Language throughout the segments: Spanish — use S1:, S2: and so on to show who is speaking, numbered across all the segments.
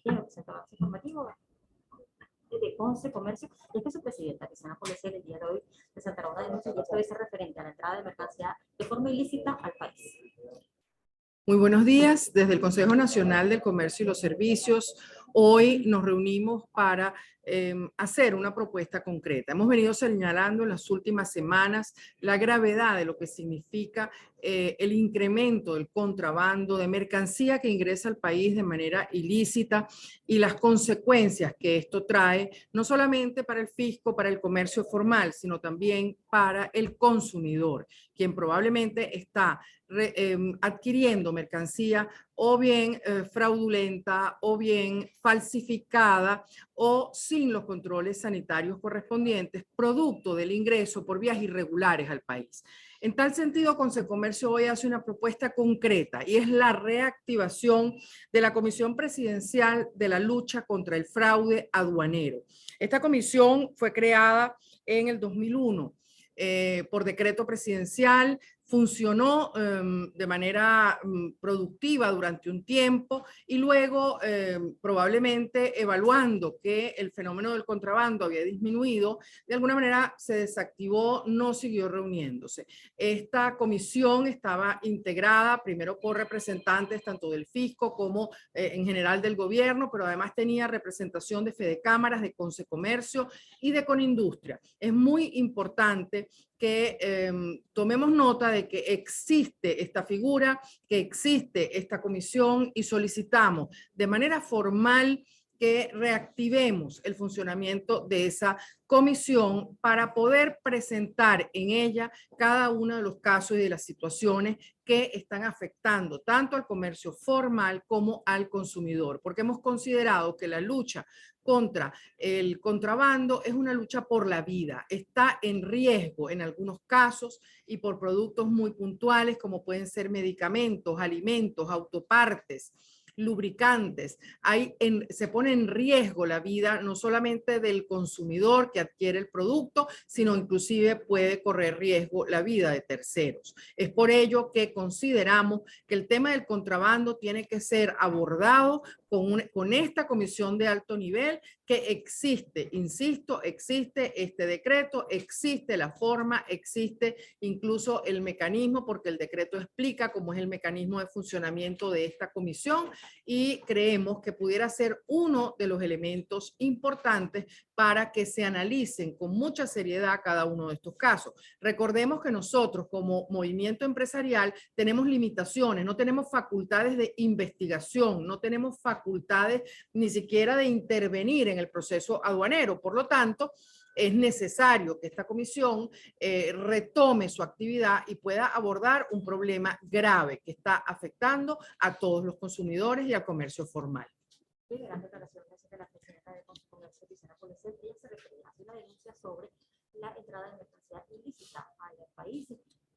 S1: Tiene que presentar avance informativo de Conce Comercio, y es que su presidenta, Tiziana Poleser, el día de hoy presentará una denuncia y esto es referente a la entrada de mercancía de forma ilícita al país.
S2: Muy buenos días. Desde el Consejo Nacional del Comercio y los Servicios, hoy nos reunimos para hacer una propuesta concreta. Hemos venido señalando en las últimas semanas la gravedad de lo que significa el incremento del contrabando de mercancía que ingresa al país de manera ilícita y las consecuencias que esto trae, no solamente para el fisco, para el comercio formal, sino también para el consumidor, quien probablemente está adquiriendo mercancía o bien fraudulenta o bien falsificada o sin los controles sanitarios correspondientes, producto del ingreso por vías irregulares al país. En tal sentido, Consecomercio hoy hace una propuesta concreta y es la reactivación de la Comisión Presidencial de la Lucha contra el Fraude Aduanero. Esta comisión fue creada en el 2001 por decreto presidencial. Funcionó de manera productiva durante un tiempo y luego probablemente evaluando que el fenómeno del contrabando había disminuido, de alguna manera se desactivó, no siguió reuniéndose. Esta comisión estaba integrada primero por representantes tanto del fisco como en general del gobierno, pero además tenía representación de Fedecámaras, de Consecomercio y de Conindustria. Es muy importante que tomemos nota de que existe esta figura, que existe esta comisión y solicitamos de manera formal que reactivemos el funcionamiento de esa comisión para poder presentar en ella cada uno de los casos y de las situaciones que están afectando tanto al comercio formal como al consumidor, porque hemos considerado que la lucha contra el contrabando es una lucha por la vida, está en riesgo en algunos casos y por productos muy puntuales como pueden ser medicamentos, alimentos, autopartes, lubricantes. Se pone en riesgo la vida no solamente del consumidor que adquiere el producto, sino inclusive puede correr riesgo la vida de terceros. Es por ello que consideramos que el tema del contrabando tiene que ser abordado con esta comisión de alto nivel que existe, insisto, existe este decreto, existe la forma, existe incluso el mecanismo, porque el decreto explica cómo es el mecanismo de funcionamiento de esta comisión y creemos que pudiera ser uno de los elementos importantes para que se analicen con mucha seriedad cada uno de estos casos. Recordemos que nosotros como movimiento empresarial tenemos limitaciones, no tenemos facultades de investigación, no tenemos facultades ni siquiera de intervenir en el proceso aduanero. Por lo tanto, es necesario que esta comisión retome su actividad y pueda abordar un problema grave que está afectando a todos los consumidores y al comercio formal.
S1: Sí, de las declaraciones de la presidenta de Comercio, Tiziana Poleser, ella se refería a una denuncia sobre la entrada de mercancía ilícita al país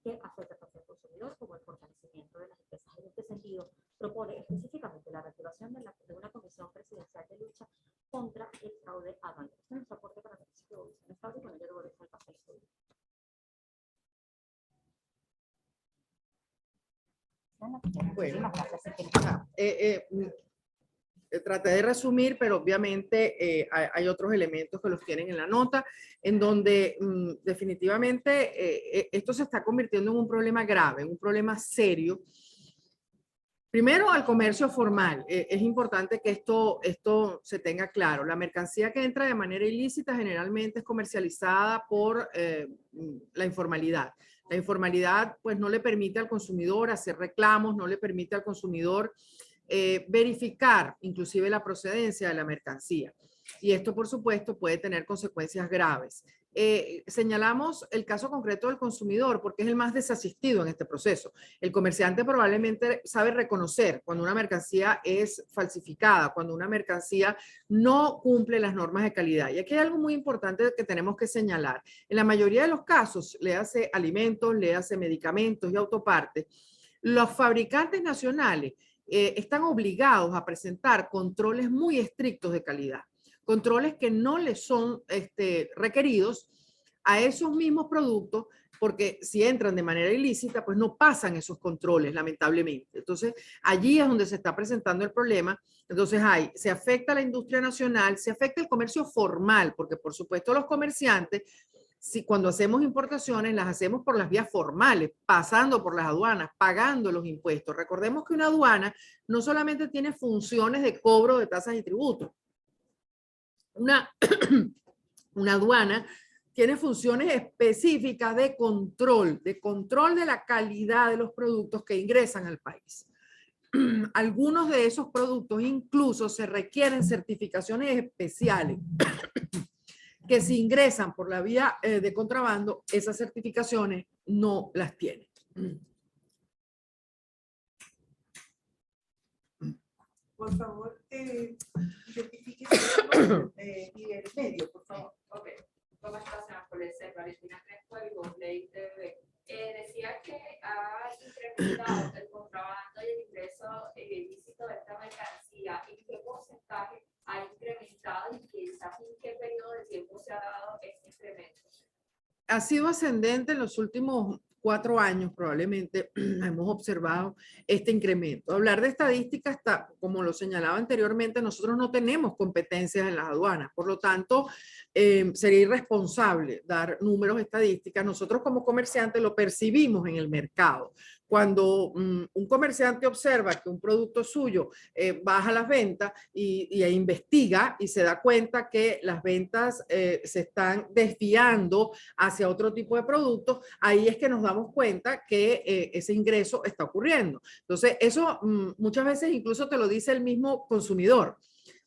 S1: que afecta tanto al consumidor como el fortalecimiento de las empresas. En este sentido, propone específicamente la reactivación de una comisión presidencial de lucha contra el fraude aduanero. Este es nuestro aporte para la noticia de evolución del fraude, con ello luego dejo el paso al estudio.
S2: Bueno, traté de resumir, pero obviamente hay otros elementos que los tienen en la nota, en donde definitivamente esto se está convirtiendo en un problema grave, un problema serio. Primero, al comercio formal. Es importante que esto se tenga claro. La mercancía que entra de manera ilícita generalmente es comercializada por la informalidad. La informalidad pues no le permite al consumidor hacer reclamos, no le permite al consumidor verificar inclusive la procedencia de la mercancía. Y esto, por supuesto, puede tener consecuencias graves. Señalamos el caso concreto del consumidor porque es el más desasistido en este proceso. El comerciante probablemente sabe reconocer cuando una mercancía es falsificada, cuando una mercancía no cumple las normas de calidad. Y aquí hay algo muy importante que tenemos que señalar. En la mayoría de los casos, léase alimentos, léase medicamentos y autopartes, los fabricantes nacionales están obligados a presentar controles muy estrictos de calidad, controles que no les son requeridos a esos mismos productos, porque si entran de manera ilícita, pues no pasan esos controles, lamentablemente. Entonces, allí es donde se está presentando el problema. Entonces, se afecta a la industria nacional, se afecta el comercio formal, porque por supuesto los comerciantes, si cuando hacemos importaciones, las hacemos por las vías formales, pasando por las aduanas, pagando los impuestos. Recordemos que una aduana no solamente tiene funciones de cobro de tasas y tributos. Una aduana tiene funciones específicas de control de la calidad de los productos que ingresan al país. Algunos de esos productos incluso se requieren certificaciones especiales que si ingresan por la vía de contrabando, esas certificaciones no las tienen.
S3: Por favor, identifique su nombre y el medio, por favor.
S4: Ok. ¿Cómo estás, señor? Valentina Crespo, el Play TV. Decía que ha incrementado el contrabando y el ingreso ilícito de esta mercancía. ¿En qué porcentaje ha incrementado y quizás en qué periodo de tiempo se ha dado este incremento?
S2: Ha sido ascendente en los últimos 4 años, probablemente hemos observado este incremento. Hablar de estadísticas, como lo señalaba anteriormente, nosotros no tenemos competencias en las aduanas, por lo tanto, sería irresponsable dar números estadísticas. Nosotros como comerciantes lo percibimos en el mercado. Cuando un comerciante observa que un producto suyo baja las ventas y investiga y se da cuenta que las ventas se están desviando hacia otro tipo de productos, ahí es que nos damos cuenta que ese ingreso está ocurriendo. Entonces, eso muchas veces incluso te lo dice el mismo consumidor.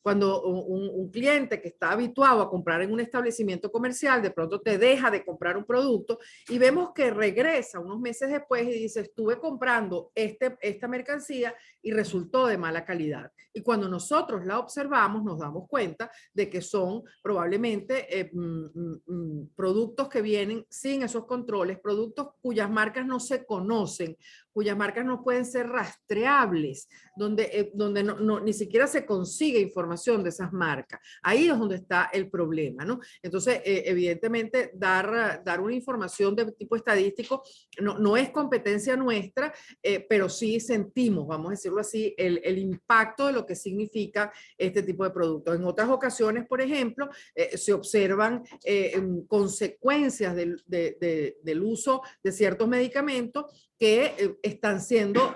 S2: Cuando un cliente que está habituado a comprar en un establecimiento comercial, de pronto te deja de comprar un producto y vemos que regresa unos meses después y dice, estuve comprando esta mercancía y resultó de mala calidad. Y cuando nosotros la observamos, nos damos cuenta de que son probablemente productos que vienen sin esos controles, productos cuyas marcas no se conocen, cuyas marcas no pueden ser rastreables, donde ni siquiera se consigue información de esas marcas. Ahí es donde está el problema, ¿no? Entonces, evidentemente, dar una información de tipo estadístico no es competencia nuestra, pero sí sentimos, vamos a decirlo así, el impacto de lo que significa este tipo de productos. En otras ocasiones, por ejemplo, se observan consecuencias del uso de ciertos medicamentos que están siendo,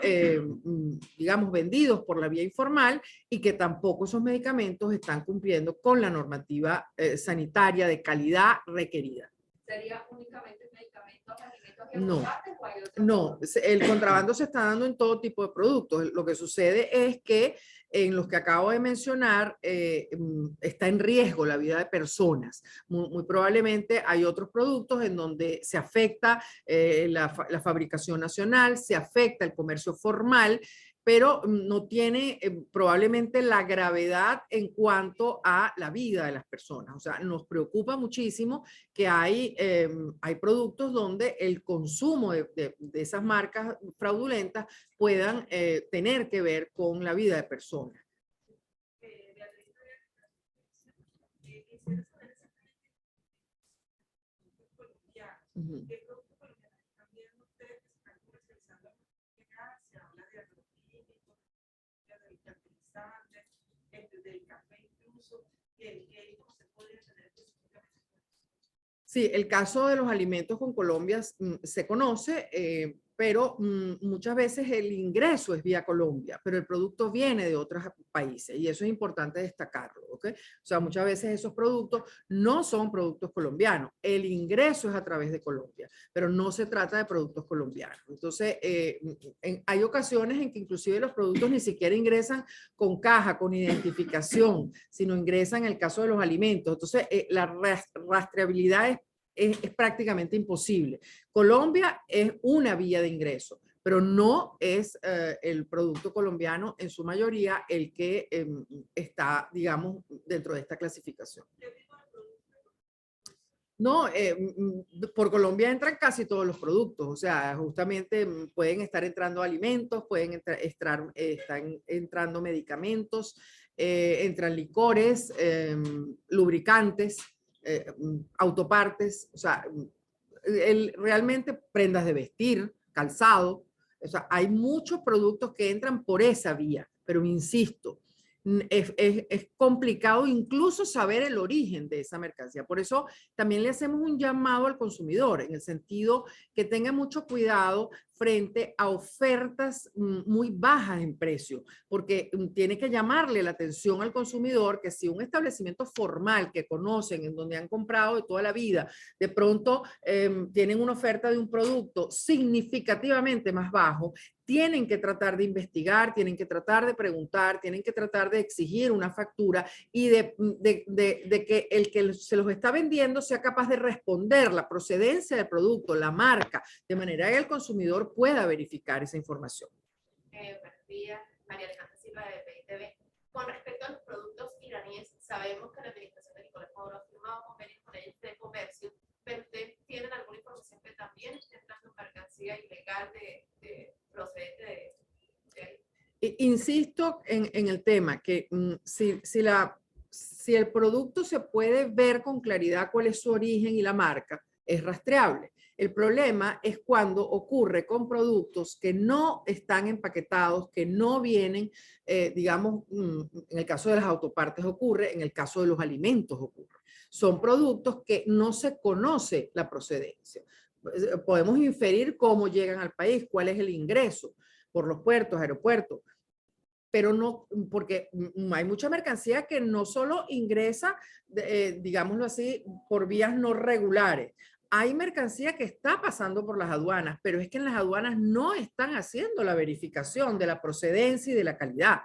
S2: digamos, vendidos por la vía informal y que tampoco esos medicamentos están cumpliendo con la normativa sanitaria de calidad requerida.
S4: ¿Sería únicamente medicamentos, alimentos y
S2: No,
S4: aguacates o hay otros?
S2: no, el contrabando se está dando en todo tipo de productos. Lo que sucede es que en los que acabo de mencionar está en riesgo la vida de personas. Muy probablemente hay otros productos en donde se afecta la fabricación nacional, se afecta el comercio formal, pero no tiene probablemente la gravedad en cuanto a la vida de las personas. O sea, nos preocupa muchísimo que hay productos donde el consumo de esas marcas fraudulentas puedan tener que ver con la vida de personas. Uh-huh.
S3: ¿Qué productos colombianos están viendo ustedes que se están comercializando? Se habla de agroquímicos, del fertilizante, del café incluso, ¿cómo se podría tener específicamente?
S2: Sí, el caso de los alimentos con Colombia se conoce, pero muchas veces el ingreso es vía Colombia, pero el producto viene de otros países y eso es importante destacarlo, ¿ok? O sea, muchas veces esos productos no son productos colombianos, el ingreso es a través de Colombia, pero no se trata de productos colombianos. Entonces, hay ocasiones en que inclusive los productos ni siquiera ingresan con caja, con identificación, sino ingresan en el caso de los alimentos. Entonces, la rastreabilidad es prácticamente imposible. Colombia es una vía de ingreso, pero no es el producto colombiano en su mayoría el que está, digamos, dentro de esta clasificación. No, por Colombia entran casi todos los productos, o sea, justamente pueden estar entrando alimentos, están entrando medicamentos, entran licores, lubricantes. autopartes, o sea, realmente prendas de vestir, calzado. O sea, hay muchos productos que entran por esa vía, pero insisto, es complicado incluso saber el origen de esa mercancía. Por eso también le hacemos un llamado al consumidor, en el sentido que tenga mucho cuidado frente a ofertas muy bajas en precio, porque tiene que llamarle la atención al consumidor que si un establecimiento formal que conocen, en donde han comprado de toda la vida, de pronto tienen una oferta de un producto significativamente más bajo, tienen que tratar de investigar, tienen que tratar de preguntar, tienen que tratar de exigir una factura y de que el que se los está vendiendo sea capaz de responder la procedencia del producto, la marca, de manera que el consumidor pueda verificar esa información.
S5: Buenos días, María Alejandra Silva de PITV. Con respecto a los productos iraníes, sabemos que la administración de Nicolás Maduro ha firmado convenios con ellos de comercio, pero ustedes tienen alguna información que también esté entrando mercancía ilegal procedente de ahí.
S2: Insisto en el tema que si el producto se puede ver con claridad cuál es su origen y la marca, es rastreable. El problema es cuando ocurre con productos que no están empaquetados, que no vienen, digamos, en el caso de las autopartes ocurre, en el caso de los alimentos ocurre. Son productos que no se conoce la procedencia. Podemos inferir cómo llegan al país, cuál es el ingreso por los puertos, aeropuertos, pero no, porque hay mucha mercancía que no solo ingresa, digámoslo así, por vías no regulares. Hay mercancía que está pasando por las aduanas, pero es que en las aduanas no están haciendo la verificación de la procedencia y de la calidad.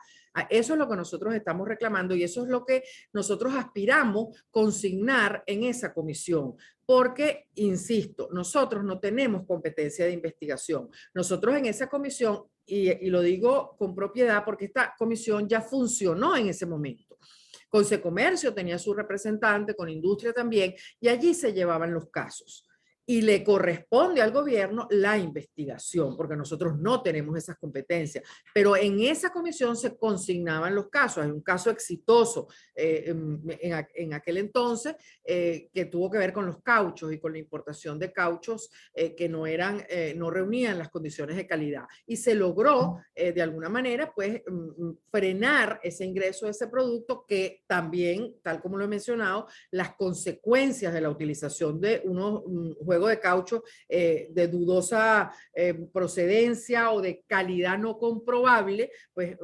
S2: Eso es lo que nosotros estamos reclamando y eso es lo que nosotros aspiramos consignar en esa comisión. Porque, insisto, nosotros no tenemos competencia de investigación. Nosotros en esa comisión, y lo digo con propiedad porque esta comisión ya funcionó en ese momento. Concecomercio tenía su representante, con Industria también, y allí se llevaban los casos. Y le corresponde al gobierno la investigación, porque nosotros no tenemos esas competencias. Pero en esa comisión se consignaban los casos. Hay un caso exitoso en aquel entonces que tuvo que ver con los cauchos y con la importación de cauchos que no reunían las condiciones de calidad. Y se logró, de alguna manera, pues, frenar ese ingreso de ese producto que también, tal como lo he mencionado, las consecuencias de la utilización de unos juegos de caucho de dudosa procedencia o de calidad no comprobable, pues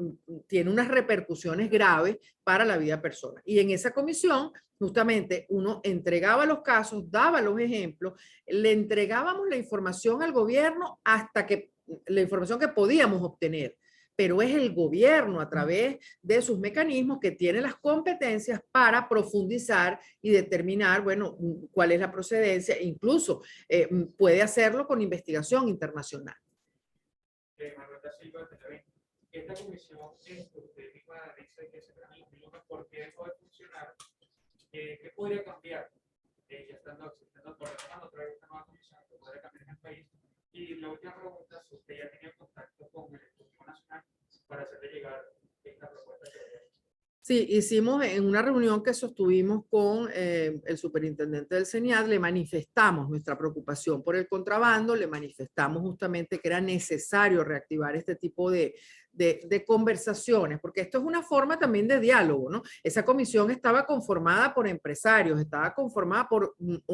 S2: tiene unas repercusiones graves para la vida personal. Y en esa comisión, justamente, uno entregaba los casos, daba los ejemplos, le entregábamos la información al gobierno hasta que la información que podíamos obtener. Pero es el gobierno a través de sus mecanismos que tiene las competencias para profundizar y determinar, bueno, cuál es la procedencia, e incluso puede hacerlo con investigación internacional.
S6: Manuela Silva, esta comisión, usted misma dice que se transmite, ¿por qué puede funcionar? ¿Qué podría cambiar? Ya estando otra vez esta nueva comisión, ¿qué podría cambiar en el país? Y la última pregunta, si usted ya tenía contacto con el Ejecutivo Nacional para hacerle llegar esta propuesta.
S2: Sí, hicimos en una reunión que sostuvimos con el superintendente del CENIAD, le manifestamos nuestra preocupación por el contrabando, le manifestamos justamente que era necesario reactivar este tipo de conversaciones, porque esto es una forma también de diálogo, ¿no? Esa comisión estaba conformada por empresarios, estaba conformada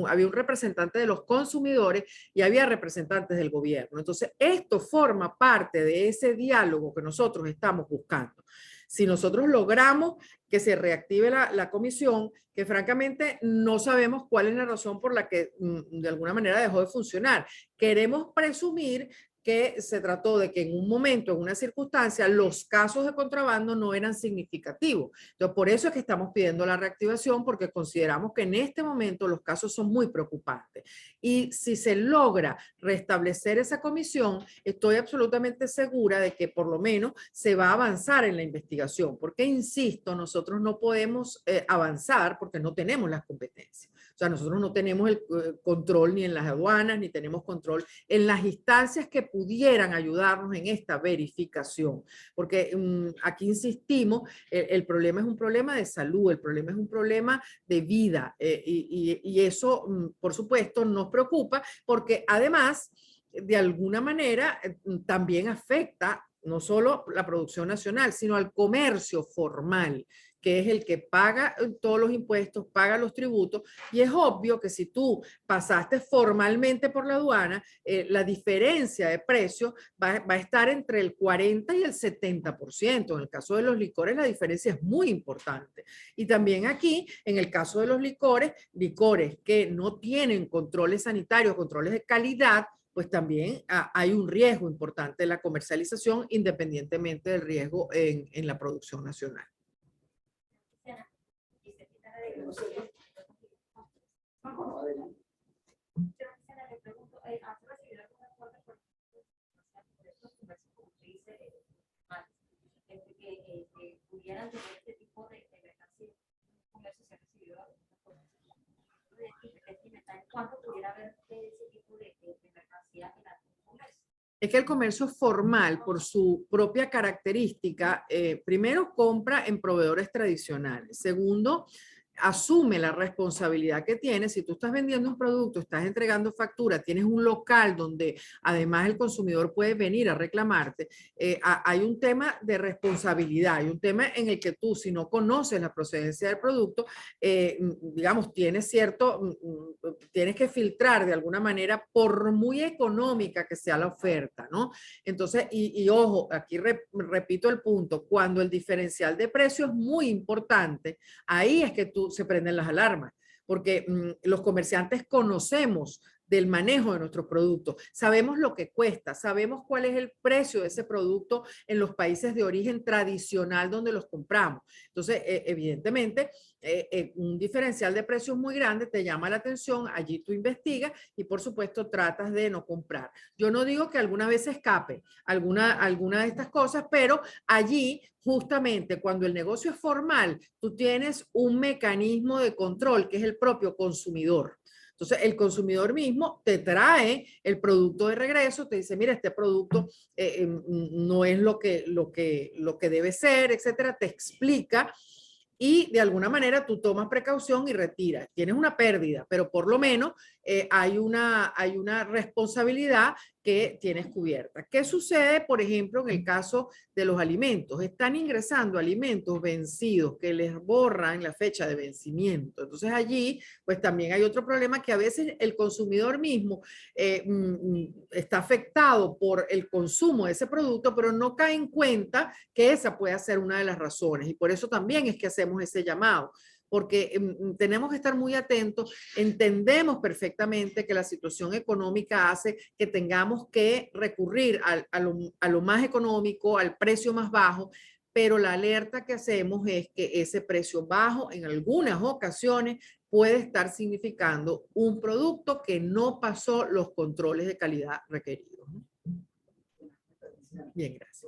S2: había un representante de los consumidores y había representantes del gobierno. Entonces, esto forma parte de ese diálogo que nosotros estamos buscando. Si nosotros logramos que se reactive la comisión, que francamente no sabemos cuál es la razón por la que de alguna manera dejó de funcionar, queremos presumir que se trató de que en un momento, en una circunstancia, los casos de contrabando no eran significativos. Entonces, por eso es que estamos pidiendo la reactivación, porque consideramos que en este momento los casos son muy preocupantes. Y si se logra restablecer esa comisión, estoy absolutamente segura de que por lo menos se va a avanzar en la investigación, porque, insisto, nosotros no podemos avanzar porque no tenemos las competencias. O sea, nosotros no tenemos el control ni en las aduanas, ni tenemos control en las instancias que pudieran ayudarnos en esta verificación. Porque aquí insistimos, el problema es un problema de salud, el problema es un problema de vida. Y eso, por supuesto, nos preocupa porque además, de alguna manera, también afecta no solo la producción nacional, sino al comercio formal, que es el que paga todos los impuestos, paga los tributos, y es obvio que si tú pasaste formalmente por la aduana, la diferencia de precio va a estar entre el 40 y el 70%. En el caso de los licores, la diferencia es muy importante. Y también aquí, en el caso de los licores que no tienen controles sanitarios, controles de calidad, pues también hay un riesgo importante en la comercialización, independientemente del riesgo en la producción nacional.
S1: Pudieran tener este tipo de mercancía, comercio se ha recibido ¿cuánto pudiera haber ese tipo de mercancía en algún comercio?
S2: Es que el comercio formal, por su propia característica, primero compra en proveedores tradicionales. Segundo, asume la responsabilidad que tiene. Si tú estás vendiendo un producto, estás entregando factura, tienes un local donde además el consumidor puede venir a reclamarte, hay un tema de responsabilidad, hay un tema en el que tú, si no conoces la procedencia del producto, digamos, tienes que filtrar de alguna manera, por muy económica que sea la oferta, ¿no? Entonces, y ojo, aquí repito el punto, cuando el diferencial de precio es muy importante, ahí es que se prenden las alarmas, porque los comerciantes conocemos del manejo de nuestros productos, sabemos lo que cuesta, sabemos cuál es el precio de ese producto en los países de origen tradicional donde los compramos. Entonces, evidentemente, un diferencial de precios muy grande te llama la atención, allí tú investigas y por supuesto tratas de no comprar. Yo no digo que alguna vez se escape alguna de estas cosas, pero allí justamente cuando el negocio es formal, tú tienes un mecanismo de control que es el propio consumidor. Entonces, el consumidor mismo te trae el producto de regreso, te dice, mira, este producto no es lo que debe ser, etcétera, te explica y de alguna manera tú tomas precaución y retiras. Tienes una pérdida, pero por lo menos hay una responsabilidad que tienes cubierta. ¿Qué sucede, por ejemplo, en el caso de los alimentos? Están ingresando alimentos vencidos que les borran la fecha de vencimiento. Entonces allí, pues también hay otro problema que a veces el consumidor mismo está afectado por el consumo de ese producto, pero no cae en cuenta que esa puede ser una de las razones. Y por eso también es que hacemos ese llamado, porque tenemos que estar muy atentos, entendemos perfectamente que la situación económica hace que tengamos que recurrir a lo más económico, al precio más bajo, pero la alerta que hacemos es que ese precio bajo en algunas ocasiones puede estar significando un producto que no pasó los controles de calidad requeridos. Bien, gracias.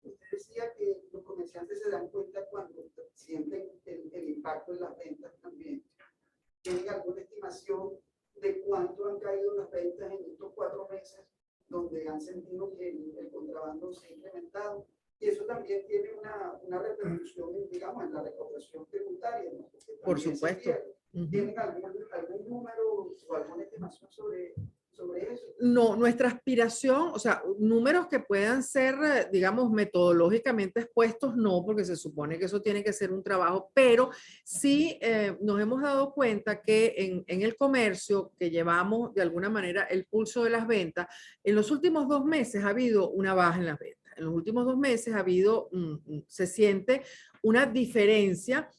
S7: Usted decía que los comerciantes se dan cuenta cuando sienten el impacto en las ventas también. ¿Tienen alguna estimación de cuánto han caído las ventas en estos 4 meses donde han sentido que el contrabando se ha incrementado? Y eso también tiene una repercusión, digamos, en la recaudación tributaria, ¿no?
S2: Por supuesto.
S7: ¿Tienen algún número o alguna estimación sobre eso?
S2: No, nuestra aspiración, o sea, números que puedan ser, digamos, metodológicamente expuestos, no, porque se supone que eso tiene que ser un trabajo, pero sí nos hemos dado cuenta que en el comercio, que llevamos de alguna manera el pulso de las ventas, en los últimos 2 meses ha habido una baja en las ventas. En los últimos 2 meses ha habido, se siente una diferencia,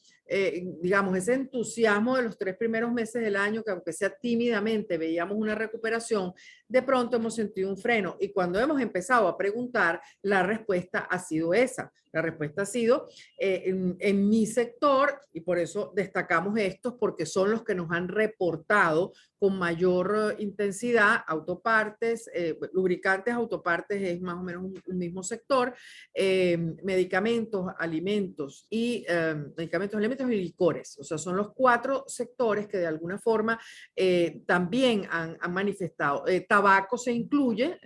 S2: digamos, ese entusiasmo de los 3 primeros meses del año, que aunque sea tímidamente veíamos una recuperación, de pronto hemos sentido un freno. Y cuando hemos empezado a preguntar, la respuesta ha sido esa. La respuesta ha sido, en mi sector, y por eso destacamos estos, porque son los que nos han reportado con mayor intensidad, autopartes, lubricantes, autopartes es más o menos un mismo sector, medicamentos, alimentos y alimentos y licores. O sea, son los 4 sectores que de alguna forma también han manifestado. Tabaco se incluye,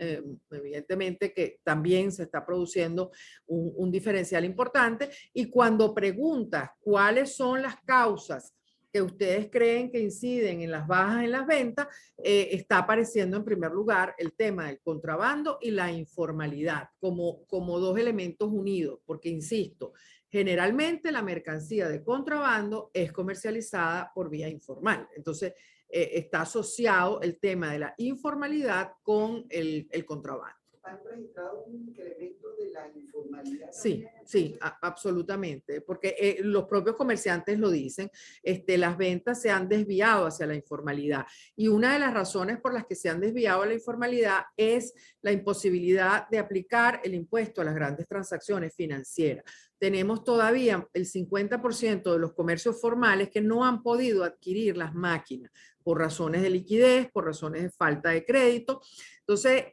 S2: evidentemente que también se está produciendo un diferencial importante, y cuando preguntas cuáles son las causas que ustedes creen que inciden en las bajas en las ventas, está apareciendo en primer lugar el tema del contrabando y la informalidad como 2 elementos unidos, porque insisto, generalmente la mercancía de contrabando es comercializada por vía informal. Entonces, está asociado el tema de la informalidad con el contrabando.
S7: ¿Han registrado un incremento de la informalidad?
S2: Sí, sí, absolutamente, porque los propios comerciantes lo dicen, las ventas se han desviado hacia la informalidad, y una de las razones por las que se han desviado a la informalidad es la imposibilidad de aplicar el impuesto a las grandes transacciones financieras. Tenemos todavía el 50% de los comercios formales que no han podido adquirir las máquinas por razones de liquidez, por razones de falta de crédito. Entonces,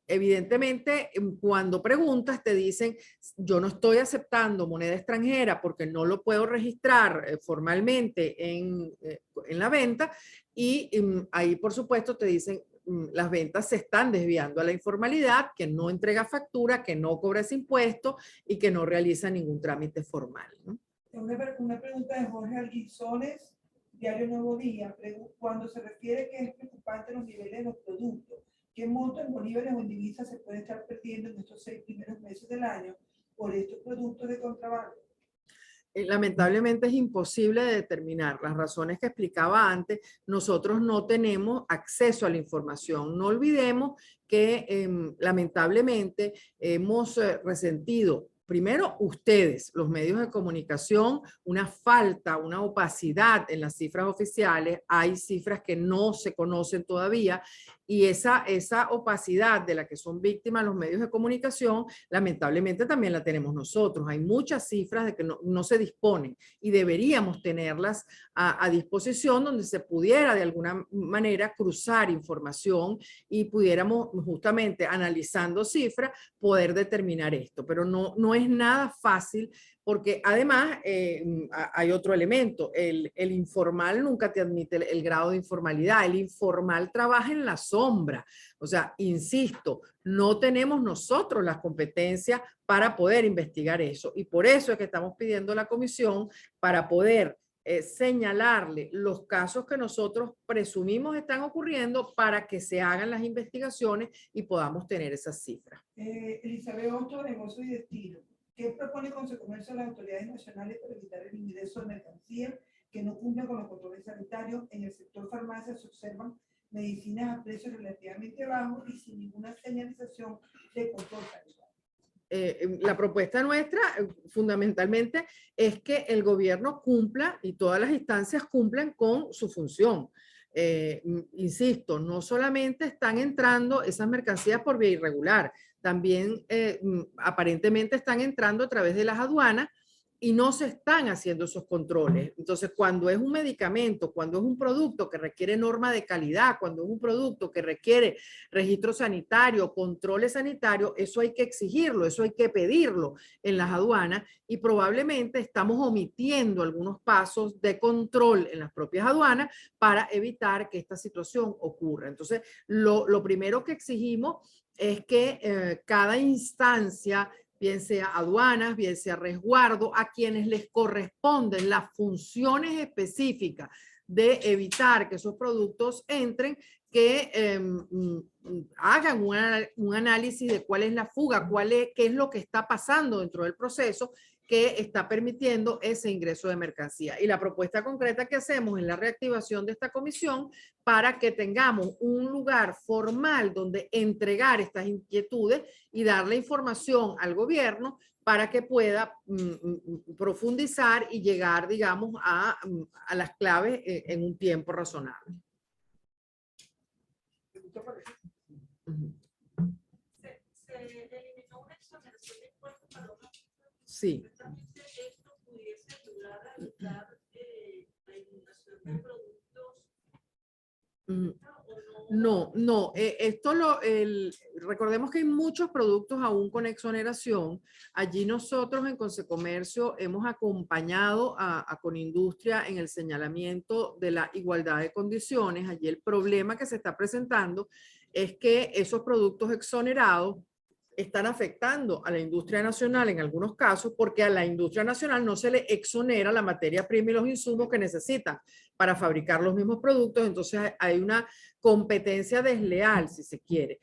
S2: evidentemente, cuando preguntas te dicen, yo no estoy aceptando moneda extranjera porque no lo puedo registrar formalmente en la venta, y ahí por supuesto te dicen, las ventas se están desviando a la informalidad, que no entrega factura, que no cobra ese impuesto y que no realiza ningún trámite formal, ¿no?
S3: Una pregunta de Jorge Alguizones, Diario Nuevo Día, cuando se refiere que es preocupante los niveles de los productos, ¿qué monto en bolívares o en divisas se puede estar perdiendo en estos 6 primeros meses del año por estos productos de contrabando?
S2: Lamentablemente es imposible de determinar. Las razones que explicaba antes, nosotros no tenemos acceso a la información. No olvidemos que lamentablemente hemos resentido, primero ustedes, los medios de comunicación, una falta, una opacidad en las cifras oficiales. Hay cifras que no se conocen todavía, y esa opacidad de la que son víctimas los medios de comunicación, lamentablemente también la tenemos nosotros. Hay muchas cifras de que no se disponen, y deberíamos tenerlas a disposición, donde se pudiera de alguna manera cruzar información y pudiéramos justamente analizando cifras poder determinar esto, pero no es nada fácil, porque además hay otro elemento, el informal nunca te admite el grado de informalidad, el informal trabaja en la sombra. O sea, insisto, no tenemos nosotros las competencias para poder investigar eso, y por eso es que estamos pidiendo a la comisión para poder señalarle los casos que nosotros presumimos están ocurriendo para que se hagan las investigaciones y podamos tener esas cifras.
S3: Elizabeth Otto, Negocio y Destino. ¿Qué propone Consecomercio a las autoridades nacionales para evitar el ingreso de mercancías que no cumplan con los controles sanitarios? En el sector farmacia se observan medicinas a precios relativamente bajos y sin ninguna señalización de control sanitario.
S2: La propuesta nuestra fundamentalmente es que el gobierno cumpla y todas las instancias cumplan con su función. Insisto, no solamente están entrando esas mercancías por vía irregular, también aparentemente están entrando a través de las aduanas y no se están haciendo esos controles. Entonces, cuando es un medicamento, cuando es un producto que requiere norma de calidad, cuando es un producto que requiere registro sanitario, controles sanitarios, eso hay que exigirlo, eso hay que pedirlo en las aduanas, y probablemente estamos omitiendo algunos pasos de control en las propias aduanas para evitar que esta situación ocurra. Entonces, lo primero que exigimos es que cada instancia, bien sea aduanas, bien sea resguardo, a quienes les corresponden las funciones específicas de evitar que esos productos entren, que hagan un análisis de cuál es la fuga, qué es lo que está pasando dentro del proceso que está permitiendo ese ingreso de mercancía. Y la propuesta concreta que hacemos es la reactivación de esta comisión para que tengamos un lugar formal donde entregar estas inquietudes y darle información al gobierno para que pueda profundizar y llegar, digamos, a las claves en un tiempo razonable.
S3: producto por ejemplo.
S2: Ujú.
S3: Se eliminó una exoneración de impuestos para una.
S2: Sí.
S3: Exactamente esto pudiese ayudar a evitar la eliminación de productos.
S2: Ujú.
S3: ¿No?
S2: No, recordemos que hay muchos productos aún con exoneración. Allí nosotros en Consecomercio hemos acompañado a Conindustria en el señalamiento de la igualdad de condiciones. Allí el problema que se está presentando es que esos productos exonerados están afectando a la industria nacional en algunos casos porque a la industria nacional no se le exonera la materia prima y los insumos que necesitan para fabricar los mismos productos. Entonces hay una competencia desleal, si se quiere.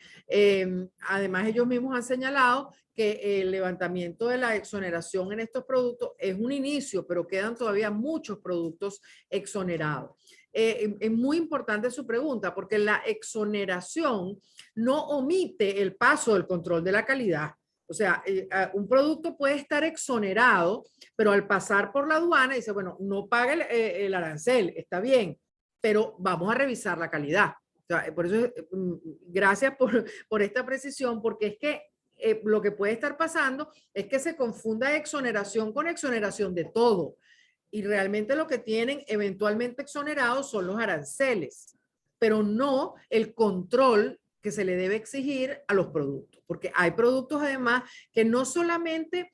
S2: Además, ellos mismos han señalado que el levantamiento de la exoneración en estos productos es un inicio, pero quedan todavía muchos productos exonerados. Es muy importante su pregunta porque la exoneración no omite el paso del control de la calidad. O sea, un producto puede estar exonerado, pero al pasar por la aduana dice, bueno, no paga el arancel, está bien, pero vamos a revisar la calidad. O sea, por eso, gracias por esta precisión, porque es que lo que puede estar pasando es que se confunda exoneración con exoneración de todo. Y realmente lo que tienen eventualmente exonerados son los aranceles, pero no el control que se le debe exigir a los productos, porque hay productos además que no solamente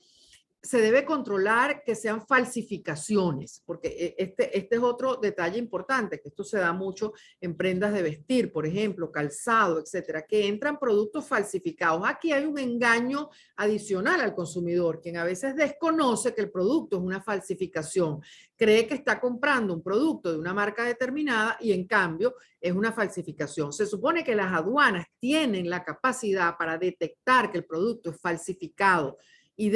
S2: se debe controlar que sean falsificaciones, porque este es otro detalle importante, que esto se da mucho en prendas de vestir, por ejemplo, calzado, etcétera, que entran productos falsificados. Aquí hay un engaño adicional al consumidor, quien a veces desconoce que el producto es una falsificación, cree que está comprando un producto de una marca determinada y en cambio es una falsificación. Se supone que las aduanas tienen la capacidad para detectar que el producto es falsificado y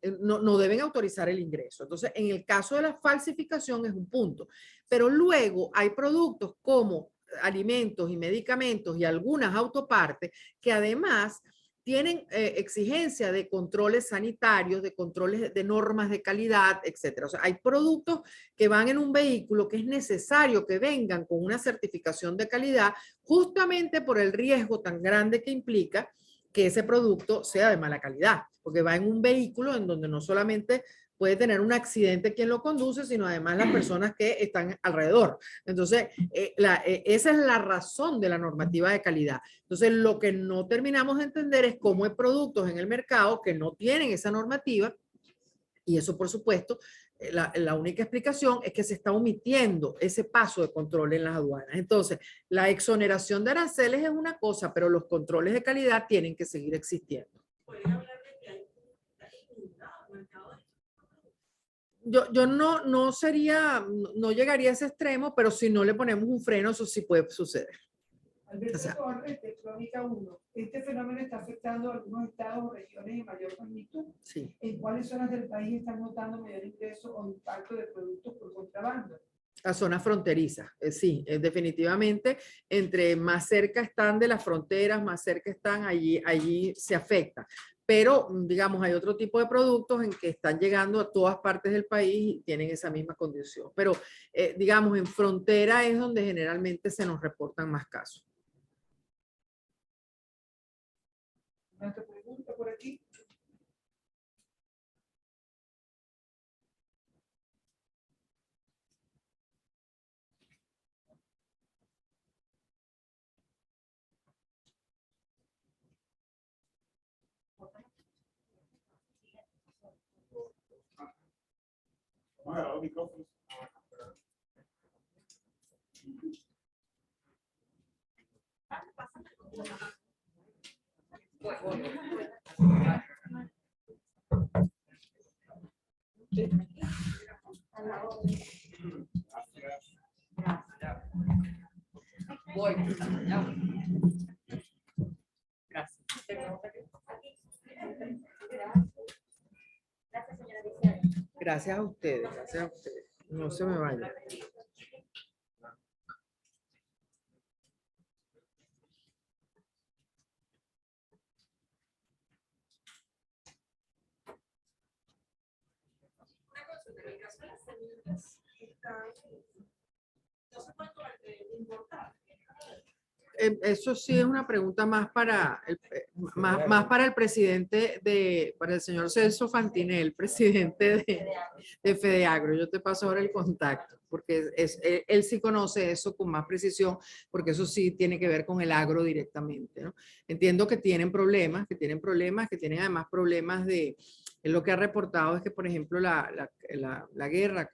S2: no deben autorizar el ingreso. Entonces, en el caso de la falsificación es un punto, pero luego hay productos como alimentos y medicamentos y algunas autopartes que además tienen exigencia de controles sanitarios, de controles de normas de calidad, etcétera. O sea, hay productos que van en un vehículo que es necesario que vengan con una certificación de calidad justamente por el riesgo tan grande que implica que ese producto sea de mala calidad, porque va en un vehículo en donde no solamente puede tener un accidente quien lo conduce, sino además las personas que están alrededor. Entonces, esa es la razón de la normativa de calidad. Entonces, lo que no terminamos de entender es cómo hay productos en el mercado que no tienen esa normativa y eso, por supuesto, la única explicación es que se está omitiendo ese paso de control en las aduanas. Entonces, la exoneración de aranceles es una cosa, pero los controles de calidad tienen que seguir existiendo.
S3: Puede hablar de que hay un mercado de.
S2: Yo no sería, no llegaría a ese extremo, pero si no le ponemos un freno, eso sí puede suceder.
S8: Alberto
S2: O sea,
S8: Torres, de Crónica 1. Este fenómeno está afectando a algunos estados o regiones de mayor magnitud.
S2: sí.
S8: ¿En cuáles zonas del país están notando mayor ingreso o impacto de productos por contrabando?
S2: A zonas fronterizas, sí, definitivamente, entre más cerca están de las fronteras, más cerca están, allí se afecta. Pero, digamos, hay otro tipo de productos en que están llegando a todas partes del país y tienen esa misma condición. Pero, digamos, en frontera es donde generalmente se nos reportan más casos.
S8: Una otra pregunta por aquí.
S2: Gracias a ustedes, gracias a ustedes. No se me vayan.
S3: Una consulta, en el caso de las semillas, no se puede importar.
S2: eso sí es una pregunta más para más para el presidente para el señor Celso Fantinel, presidente de FEDEAGRO. Yo te paso ahora el contacto, porque él sí conoce eso con más precisión, porque eso sí tiene que ver con el agro directamente, ¿no? Entiendo que tienen problemas, que tienen además problemas lo que ha reportado es que, por ejemplo, la guerra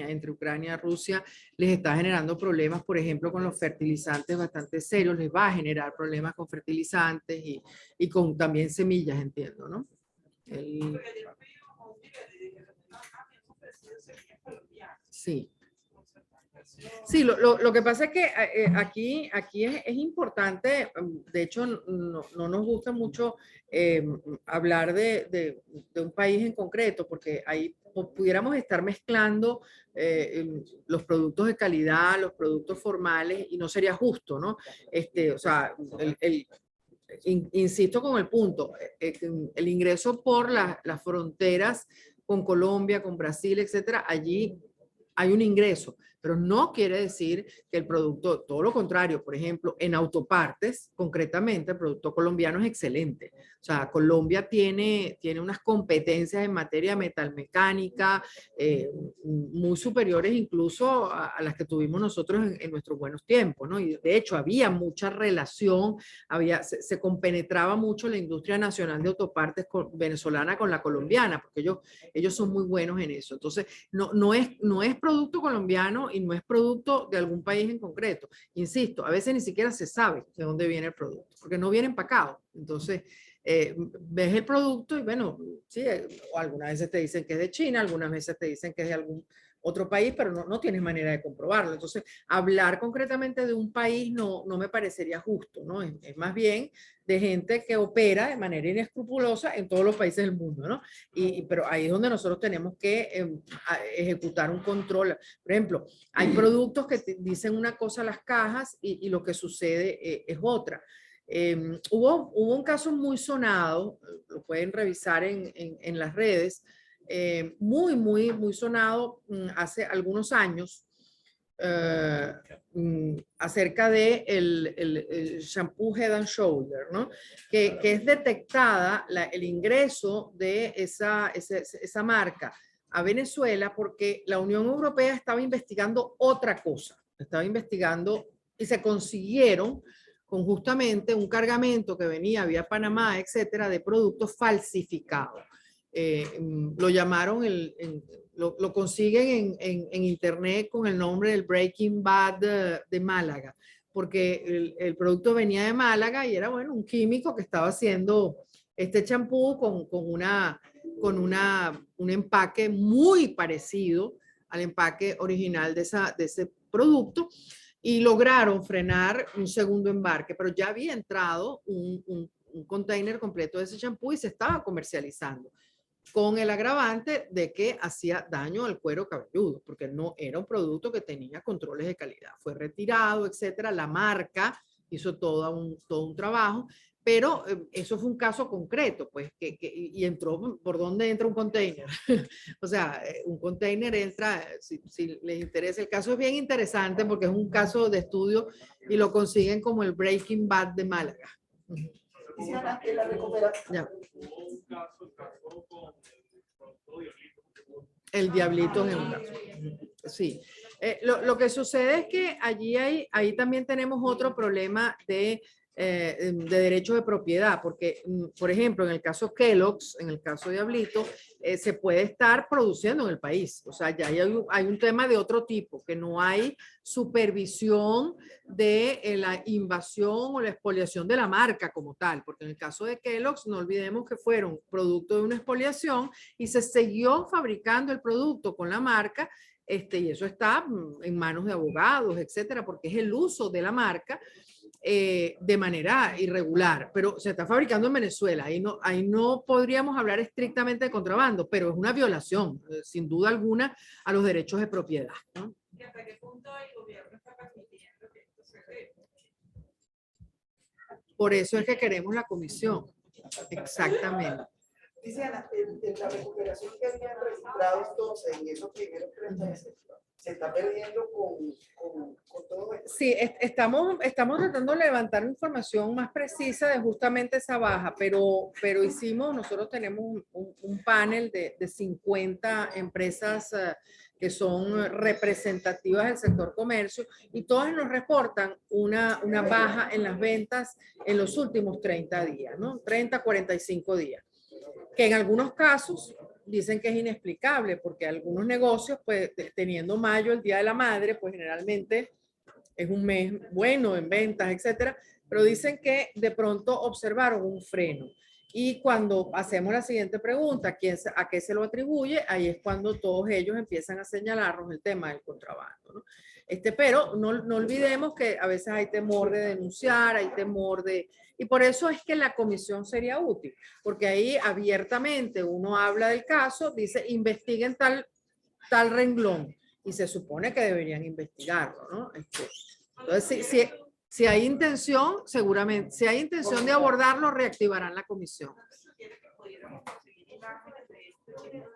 S2: entre Ucrania y Rusia les está generando problemas, por ejemplo, con los fertilizantes bastante serios, les va a generar problemas con fertilizantes y con también semillas, entiendo, ¿no?
S3: Porque ayer fui a un nivel y dije, me han ofrecido semillas colombianas.
S2: Sí. Sí, lo que pasa es que aquí es importante, de hecho no nos gusta mucho hablar de un país en concreto, porque ahí pudiéramos estar mezclando los productos de calidad, los productos formales, y no sería justo, ¿no? O sea, insisto con el punto, el ingreso por las fronteras con Colombia, con Brasil, etcétera, allí hay un ingreso, pero no quiere decir que el producto, todo lo contrario, por ejemplo, en autopartes, concretamente, el producto colombiano es excelente. O sea, Colombia tiene unas competencias en materia de metalmecánica muy superiores incluso a las que tuvimos nosotros en nuestros buenos tiempos, ¿no? Y de hecho había mucha relación, se compenetraba mucho la industria nacional de autopartes venezolana con la colombiana, porque ellos son muy buenos en eso. Entonces, no es producto colombiano y no es producto de algún país en concreto. Insisto, a veces ni siquiera se sabe de dónde viene el producto, porque no viene empacado. Entonces, ves el producto y bueno, sí, o algunas veces te dicen que es de China, algunas veces te dicen que es de algún otro país, pero no tienes manera de comprobarlo. Entonces, hablar concretamente de un país no me parecería justo, ¿no? Es más bien de gente que opera de manera inescrupulosa en todos los países del mundo, ¿no? Pero ahí es donde nosotros tenemos que ejecutar un control. Por ejemplo, hay productos que dicen una cosa a las cajas y lo que sucede es otra. Hubo un caso muy sonado, lo pueden revisar en las redes, muy sonado hace algunos años, acerca de el shampoo Head and Shoulder, ¿no? Que es detectada el ingreso de esa marca a Venezuela porque la Unión Europea estaba investigando otra cosa, estaba investigando y se consiguieron con justamente un cargamento que venía vía Panamá, etcétera, de productos falsificados. Lo llamaron, lo consiguen en internet con el nombre del Breaking Bad de Málaga, porque el producto venía de Málaga y era, bueno, un químico que estaba haciendo este champú con un empaque muy parecido al empaque original de ese producto, y lograron frenar un segundo embarque, pero ya había entrado un container completo de ese champú y se estaba comercializando, con el agravante de que hacía daño al cuero cabelludo, porque no era un producto que tenía controles de calidad. Fue retirado, etcétera. La marca hizo todo un trabajo, pero eso fue un caso concreto, pues, y entró, ¿por dónde entra un container? O sea, un container entra, si les interesa, el caso es bien interesante porque es un caso de estudio y lo consiguen como el Breaking Bad de Málaga.
S7: En la recuperación.
S2: Ya.
S6: Hubo un caso con
S2: El Diablito es un caso. Sí. Lo que sucede es que ahí también tenemos otro problema de derechos de propiedad, porque, por ejemplo, en el caso Kellogg's, en el caso Diablito, se puede estar produciendo en el país. O sea, ya hay un tema de otro tipo, que no hay supervisión de la invasión o la expoliación de la marca como tal, porque en el caso de Kellogg's, no olvidemos que fueron producto de una expoliación y se siguió fabricando el producto con la marca, y eso está en manos de abogados, etcétera, porque es el uso de la marca de manera irregular, pero se está fabricando en Venezuela. Ahí no podríamos hablar estrictamente de contrabando, pero es una violación, sin duda alguna, a los derechos de propiedad, ¿no?
S3: ¿Y hasta qué punto el gobierno está permitiendo que esto se dé?
S2: Por eso es que queremos la comisión. Exactamente.
S7: Dice Ana, en la recuperación que habían registrado entonces en esos primeros 3 meses, se está perdiendo con todo esto.
S2: Sí, estamos tratando de levantar información más precisa de justamente esa baja, pero nosotros tenemos un panel de 50 empresas que son representativas del sector comercio y todas nos reportan una baja en las ventas en los últimos 30 días, ¿no? 30, 45 días, que en algunos casos dicen que es inexplicable porque algunos negocios, pues teniendo mayo, el Día de la Madre, pues generalmente es un mes bueno en ventas, etcétera, pero dicen que de pronto observaron un freno. Y cuando hacemos la siguiente pregunta, ¿a qué se lo atribuye? Ahí es cuando todos ellos empiezan a señalarnos el tema del contrabando, ¿no? Pero no olvidemos que a veces hay temor de denunciar, hay temor de... Y por eso es que la comisión sería útil, porque ahí abiertamente uno habla del caso, dice investiguen tal renglón, y se supone que deberían investigarlo, ¿no? Entonces, si hay intención, seguramente, si hay intención de abordarlo, reactivarán la comisión.
S3: Si quiere que pudiéramos conseguir imágenes de este tipo